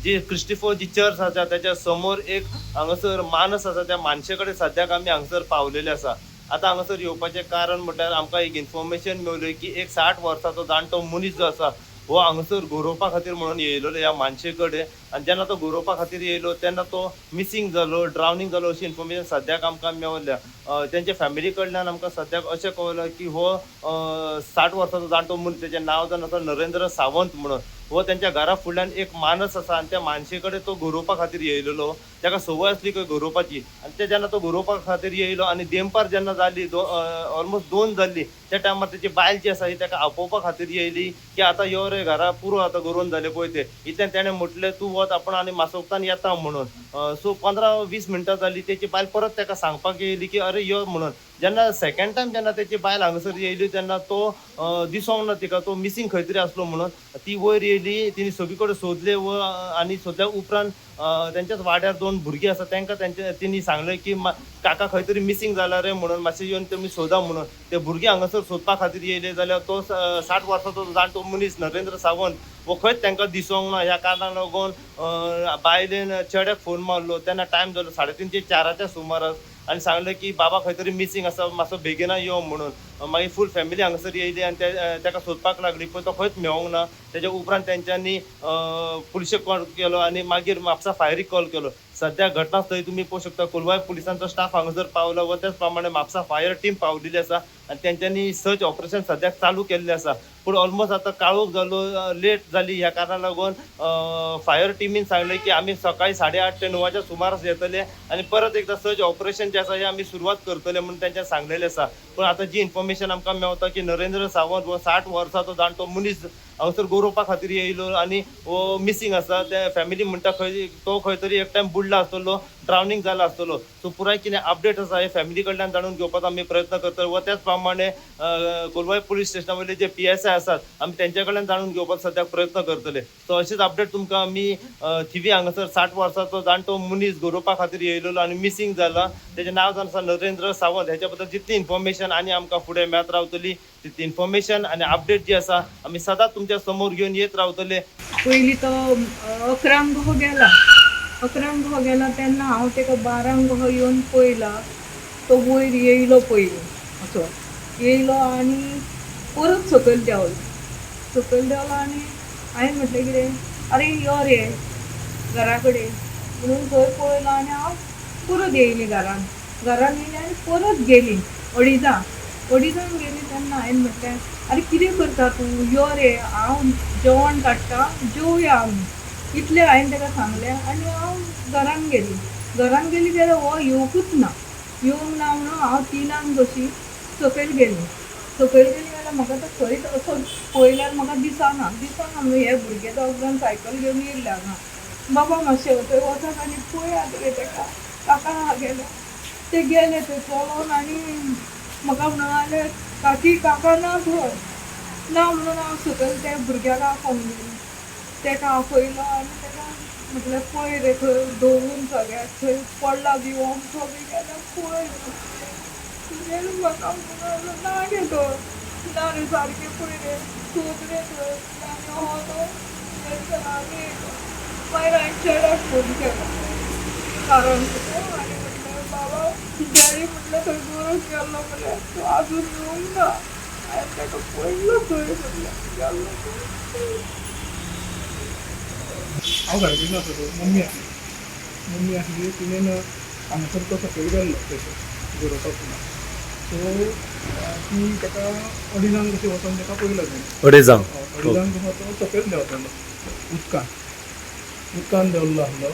जी क्रिस्टिफो जी church आसा त्याच्या समोर एक हांगासर मानस आसा, त्या मानशे कडेन सद्याक आमी हांगासर पावलेले आसा. आता हांगासर येवपाचें कारण म्हटल्यार आमकां एक इन्फॉर्मेशन मेवली की एक 60 वर्सांचो जाणटो मनीस जो आसा हो हांगासर गरोवपा खातीर म्हणून येयलेलो ह्या मानशे कडेन. आनी जेन्ना तो गरोवपा खातीर येयलो तेन्ना तो मिसींग जालो, ड्रावनींग जालो अशी इन्फॉर्मेशन सद्याक आमकां मेवल्या. तेंचे फॅमिली कडल्यान आमकां सद्याक अशें कळयलां की हो 60 वर्सांचो जाणटो मनीस, तेचें नांव जावन आसा नरेंद्र सावंत म्हणून. हो तेंच्या घरा फुडल्यान एक मानस आसा आनी त्या मानशे कडेन तो गरोवपा खातीर येयलेलो. ताका संवय आसली खंय गरोवपाची आनी ते जेन्ना तो गरोवपा खातीर येयलो आनी देमपार जेन्ना जाली ऑलमोस्ट 2 जाल्ली, त्या टायमार तेची बायल जी आसा ही ताका आपोवपा खातीर येयली की आतां यो रे घरा, पुरो आतां गरोवन जालें पळय तें. इतल्यान तेणें म्हटलें तूं वच आपण आनी मासोवतान येता म्हणून. सो 15-20 मिनटां जालीं, तेची बायल परत ताका सांगपाक येयली की अरे यो म्हणून. जेन्ना सेकंड टायम जेन्ना तेची बायल हांगासर येयली तेन्ना तो दिसोंक ना तिका, तो मिसींग खंय तरी आसलो म्हणून. ती वयर येयली, तिणी सगळे कडेन सोदले आनी सोदल्या उपरांत तेंच्याच वाड्यार 2 भुरगीं आसा तांकां तिणी सांगलें की काका खंय तरी मिसींग जाला रे म्हणून, मातशें येवन तुमी सोदा म्हणून. ते भुरगे हांगासर सोदपा खातीर येयले जाल्यार तो 60 वर्सांचो जाणटो मनीस नरेंद्र सावंत हो खंयच तांकां दिसोंक ना. ह्या कारणाक लागून बायलेन चेड्याक फोन मारलो. तेन्ना टायम जालो 3:30 ते 4च्या सुमारास आनी सांगलें की बाबा खंय तरी मिसींग आसा, मातसो बेगिना यो म्हणून. मागीर फूल फॅमिली हांगासर येयली आनी ताका सोदपाक लागली, पूण तो खंयच मेळोंक ना. तेच्या उपरांत तेंच्यांनी पुलिशेक कॉल केलो आनी मागीर म्हापसा फायरीक कॉल केलो. सद्या घटनास्थळी तुमी पळोवंक शकता कोलवाय पुलिसांचो स्टाफ हांगासर पावला व त्याच प्रमाणे म्हापसा फायर टीम पावलेली आसा आनी तेंच्यांनी सर्च ऑपरेशन सद्याक चालू केल्लें आसा. पूण ऑलमोस्ट आतां काळोख जालो, लेट जाली, ह्या कारणाक लागून फायर टिमीन सांगलें की आमी सकाळी 8:30 ते 9च्या सुमारास येतले आनी परत एकदां सर्च ऑपरेशन जें आसा हें आमी सुरवात करतले म्हणून तेंच्यान सांगलेलें आसा. पूण आतां जी इन्फॉर्मेशन आमकां मेवता की नरेंद्र सावंत हो 60 वर्सांचो जाणटो मनीस हांगासर गरोवपा खातीर येयलो आनी हो मिसींग आसा. ते फॅमिली म्हणटा तो खंय तरी एक टायम बुडला आसतलो, ड्रावनींग जाला आसतलो. सो पुराय कितें अपडेट आसा हे फॅमिली कडल्यान जाणून घेवपाचो आमी प्रयत्न करतले व त्याच प्रमाणे कोलवाय पुलीस स्टेशना वयले जे PSI आसात आमी तेंच्या कडल्यान जाणून घेवपाचो सद्याक प्रयत्न करतले. सो अशीच अपडेट तुमकां आमी थिवी हांगासर 60 वर्सांचो जाणटो मनीस गरोवपा खातीर येयलेलो आनी मिसींग जाला, तेजें नांव जावन आसा नरेंद्र सावंत. हेच्या बद्दल जितली इन्फॉर्मेशन आनी आमकां फुडें मेळत रावतली तितली इन्फॉर्मेशन आनी अपडेट जी आसा आमी सदांच तुमच्या समोर घेवन येत रावतले. पयलीं तो 11 हो गेला. 11 गेला तेन्ना हांव ताका 12 येवन पळयला. तो वयर येयलो पयलीं असो येयलो आनी परत सकयल देंवलो आनी हांवें म्हटलें कितें अरे यो रे घरा कडेन म्हणून थंय पळयलो आनी हांव परत येयलें घरान येयलें आनी परत गेलीं अडिजांक गेलीं तेन्ना हांवें म्हटलें अरे कितें करता तूं, यो रे हांव जेवण काडटा, जेवया आमी. इतलें हांवें ताका सांगलें आनी हांव घरान गेली जाल्यार हो येवंकूच ना म्हणून हांव 3 जशी सकयल गेली जाल्यार म्हाका तो खंयच असो पळयल्यार म्हाका दिसना म्हणून हे भुरगे दोग सायकल घेवन येयल्ले हांगा. बाबा मातशें थंय वचत आनी पळयात रे ताका. काका गेले थंय चलोन आनी म्हाका म्हणलें काका ना थंय ना म्हणून हांव सकयल त्या भुरग्याक आफोवन गेली. ताका आपयलो आनी ताका म्हटलें पळय रे थंय दवरून सगळ्याक थंय पडला बी वमसो बी गेल्यार पळय तुजें म्हाका म्हणून ना गे तो ना रे सारकें पळय रे सोद रे थंय आनी हो तो आनी मागीर हांवें चेड्याक फोन केलो कारण आनी म्हटलें बाबा डॅडी म्हटलें थंय गरोवंक गेल्लो म्हटलें तूं आजून येवंक ना. हांवें ताका पळयलो थंय म्हटलें गेल्लो. हांव घरा कडेन आसलो, मम्मी आसली तिणेन हांगासर तो सकयल गेल्लो थंयसर गरोवपाक पुना. सो ती ताका अडिजांक कशें वचोन ताका पयलो अडेजांक कसो तो सकयल देंवतालो उदकान देंवल्लो आसलो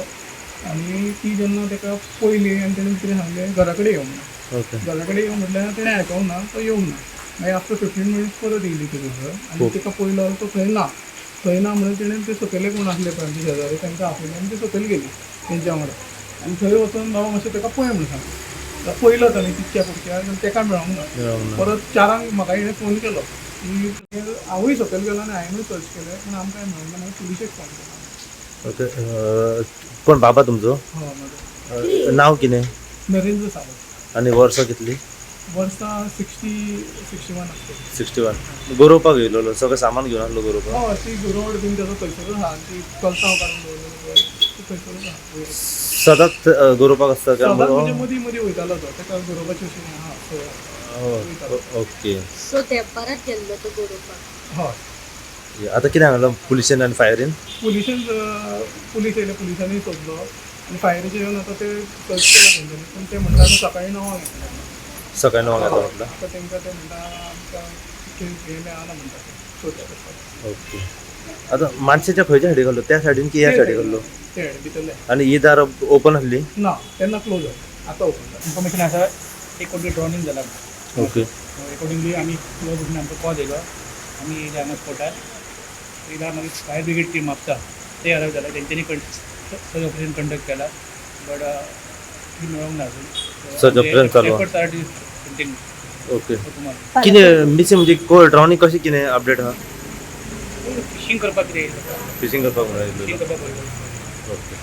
आनी ती जेन्ना ताका पयली आनी तेणें कितें सांगलें घरा कडेन येवंक ना. घरा कडेन येवं म्हटल्यार तेणें आयकोंक ना, तो येवंक ना. मागीर आफ्टर 15 मिनिट्स परत येयली थंयसर आनी ताका पयलो तो थंय ना म्हणून तेणें ते सकयले कोण आसले पळय आमचे शेजारी तांकां आपयलें आनी ते सकयल गेली तेंच्या वांगडा आनी थंय वचून बाबा मातशें ताका पळय म्हणून सांगलें. पयलो ताणें तितक्या पुरक्या तेका मेळोंक ना. परत 4 म्हाका हेणें फोन केलो की हांवूय सकयल गेलो आनी हांवेंय सर्च केलें पूण आमकां मेळोंक ना. मागीर पुलिशेक फोन केलो. ओके. कोण बाबा तुमचो? नांव कितें? नरेंद्र सावंत. आनी वर्सां कितली? वर्सां 61 आसतली. 61. गरोवपाक येयलो सगळें सामान घेवन आसलो गरोवपाक? हय ती रोड बीन तेजो थंयसरूच आहा ती कलसांव काडून दवरलेली. खंयसरूच आहा वयर. सदांच गरोवपाक आसता काय सदांच म्हणजे मदीं मदीं वयतालो तो तेका गरोवपाची अशी आहा सवय. ओके. सो तेंपारात गेल्लो तो गरोवपाक. हय आता कितें सांगला पुलिशेन आनी फायरीन? पुलीस येयले, पुलिसांनी सोदलो आनी फायरीचे येवन आतां ते सर्च केला तेंच्यांनी पूण ते म्हणटा आतां सकाळीं 9 येतले. सकाळी 9 येता म्हटलं. आतां तेंकां ते म्हणटा आमकां हे मेळना म्हणटा ते सोदता तसो. ओके. आता माणसाच्या खंयच्या सायडीक घाल्लो? त्या सायडीन की ह्या सायडीक घाल्लो? ते भितरले आणि ही दार ओपन आसली? ना तेन्ना क्लोज जाता, आतां ओपन जाता. इन्फॉर्मेशन आसा एक कोटी ड्रॉनिंग जाला. ओके. अकॉर्डिंगली आमी क्लोज करून आमकां कॉल येयलो. आमी येयले हांगा स्पॉटार. येयला मागीर फायर ब्रिगेड टीम आसता ते अरायव जाला. तेंच्यांनी सर्च ऑपरेशन कंडक्ट केला बट ती मेळोंक ना अजून. सर्च ऑपरेशन चालू आहा. Efforts are continue. ओके. तुम्हाला कितें मिसींग म्हणजे ड्रॉनींग कशें कितें अपडेट आहा? फिशींग करपाक कितें येयलो. फिशींग करपाक म्हणून फिशींग येयल्लो. करपाक ओके.